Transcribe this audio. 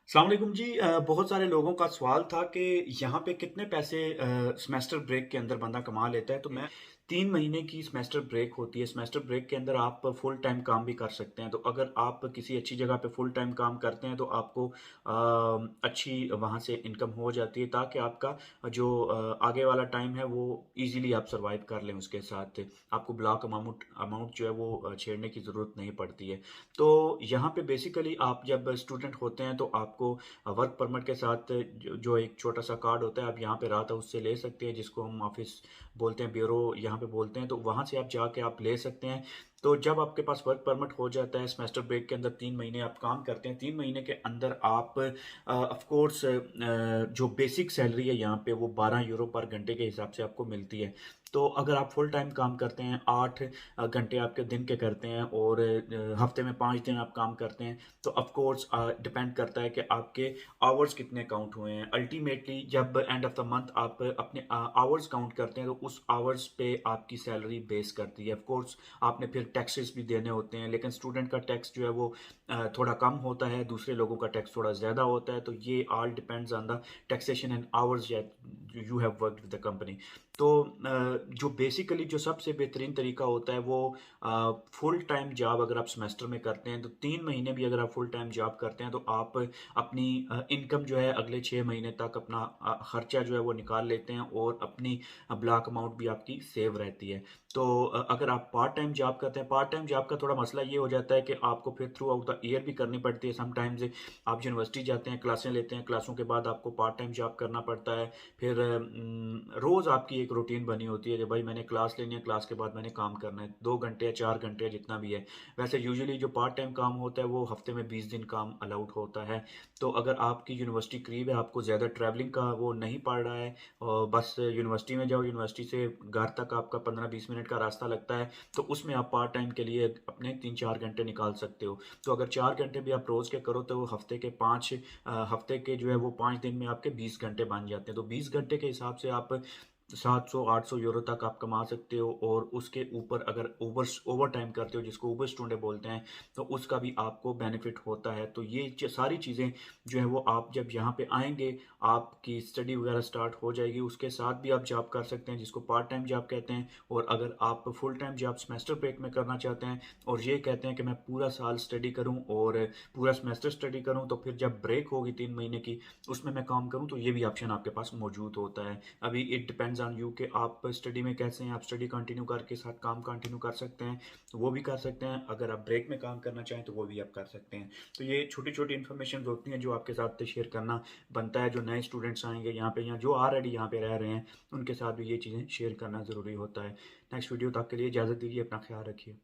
अस्सलाम वालेकुम जी। बहुत सारे लोगों का सवाल था कि यहाँ पे कितने पैसे सेमेस्टर ब्रेक के अंदर बंदा कमा लेता है। तो मैं 3 महीने की सेमेस्टर ब्रेक होती है। सेमेस्टर ब्रेक के अंदर आप फुल टाइम काम भी कर सकते हैं। तो अगर आप किसी अच्छी जगह पे फुल टाइम काम करते हैं तो आपको अच्छी वहाँ से इनकम हो जाती है, ताकि आपका जो आगे वाला टाइम है वो ईज़िली आप सर्वाइव कर लें उसके साथ। आपको ब्लॉक अमाउंट अमाउंट जो है वो छेड़ने की ज़रूरत नहीं पड़ती है। तो यहाँ पे बेसिकली आप जब स्टूडेंट होते हैं तो आपको वर्क परमिट के साथ जो एक छोटा सा कार्ड होता है, आप यहाँ पे राहत हाउस से ले सकते हैं, जिसको हम ऑफिस बोलते हैं, ब्यूरो यहाँ पे बोलते हैं। तो वहाँ से आप जाके आप ले सकते हैं। तो जब आपके पास वर्क परमिट हो जाता है, सेमेस्टर ब्रेक के अंदर 3 महीने आप काम करते हैं, 3 महीने के अंदर आप ऑफ कोर्स जो बेसिक सैलरी है यहाँ पे वो 12 यूरो पर घंटे के हिसाब से आपको मिलती है। तो अगर आप फुल टाइम काम करते हैं, 8 घंटे आपके दिन के करते हैं और हफ्ते में 5 दिन आप काम करते हैं, तो ऑफ कोर्स डिपेंड करता है कि आपके आवर्स कितने काउंट हुए हैं। अल्टीमेटली जब एंड ऑफ द मंथ आप अपने आवर्स काउंट करते हैं, तो उस आवर्स पे आपकी सैलरी बेस करती है। ऑफ कोर्स आपने फिर टैक्सेस भी देने होते हैं, लेकिन स्टूडेंट का टैक्स जो है वो थोड़ा कम होता है, दूसरे लोगों का टैक्स थोड़ा ज़्यादा होता है। तो ये all depends on the taxation and hours you have worked with the company. तो जो बेसिकली जो सबसे बेहतरीन तरीका होता है वो फुल टाइम जॉब अगर आप सेमेस्टर में करते हैं, तो 3 महीने भी अगर आप फुल टाइम जॉब करते हैं, तो आप अपनी इनकम जो है अगले 6 महीने तक अपना खर्चा जो है वो निकाल लेते हैं, और अपनी ब्लॉक अमाउंट भी आपकी सेव रहती है। तो अगर आप पार्ट टाइम जॉब करते हैं, पार्ट टाइम जॉब का थोड़ा मसला ये हो जाता है कि आपको फिर थ्रू आउट द ईयर भी करनी पड़ती है। समटाइम्स आप यूनिवर्सिटी जाते हैं, क्लासें लेते हैं, क्लासों के बाद आपको पार्ट टाइम जॉब करना पड़ता है। फिर रोज़ आपकी एक रूटीन बनी होती है कि भाई मैंने क्लास लेनी है, क्लास के बाद मैंने काम करना है, 2 घंटे या 4 घंटे या जितना भी है। वैसे यूजुअली जो पार्ट टाइम काम होता है वो हफ्ते में 20 दिन काम अलाउड होता है। तो अगर आपकी यूनिवर्सिटी करीब है, आपको ज़्यादा ट्रैवलिंग का वो नहीं पड़ रहा है, और बस यूनिवर्सिटी में जाओ, यूनिवर्सिटी से घर तक आपका 15-20 मिनट का रास्ता लगता है, तो उसमें आप पार्ट टाइम के लिए अपने 3-4 घंटे निकाल सकते हो। तो अगर 4 घंटे भी आप रोज़ के करो, तो वो हफ्ते के जो है वो 5 दिन में आपके 20 घंटे बन जाते हैं। तो 20 घंटे के हिसाब से आप 700-800 यूरो तक आप कमा सकते हो, और उसके ऊपर अगर ओवर टाइम करते हो, जिसको ओवर स्टूडेंट बोलते हैं, तो उसका भी आपको बेनिफिट होता है। तो ये सारी चीज़ें जो है वो आप जब यहाँ पे आएंगे, आपकी स्टडी वगैरह स्टार्ट हो जाएगी, उसके साथ भी आप जॉब कर सकते हैं, जिसको पार्ट टाइम जॉब कहते हैं। और अगर आप full time job semester break में करना चाहते हैं, और ये कहते हैं कि मैं पूरा साल स्टडी करूँ और पूरा सेमेस्टर स्टडी करूँ, तो फिर जब ब्रेक होगी 3 महीने की, उसमें मैं काम करूँ, तो ये भी ऑप्शन आपके पास मौजूद होता है। अभी इट डिपेंड्स ऑन यू कि आप स्टडी में कैसे हैं। आप स्टडी कंटिन्यू करके साथ काम कंटिन्यू कर सकते हैं, तो वो भी कर सकते हैं। अगर आप ब्रेक में काम करना चाहें, तो वो भी आप कर सकते हैं। तो ये छोटी छोटी इन्फॉर्मेशन होती हैं जो आपके साथ शेयर करना बनता है। जो नए स्टूडेंट्स आएंगे यहाँ पे, या जो ऑलरेडी यहाँ पे रह रहे हैं, उनके साथ भी ये चीज़ें शेयर करना ज़रूरी होता है। नेक्स्ट वीडियो तक के लिए इजाज़त दीजिए, अपना ख्याल रखिए।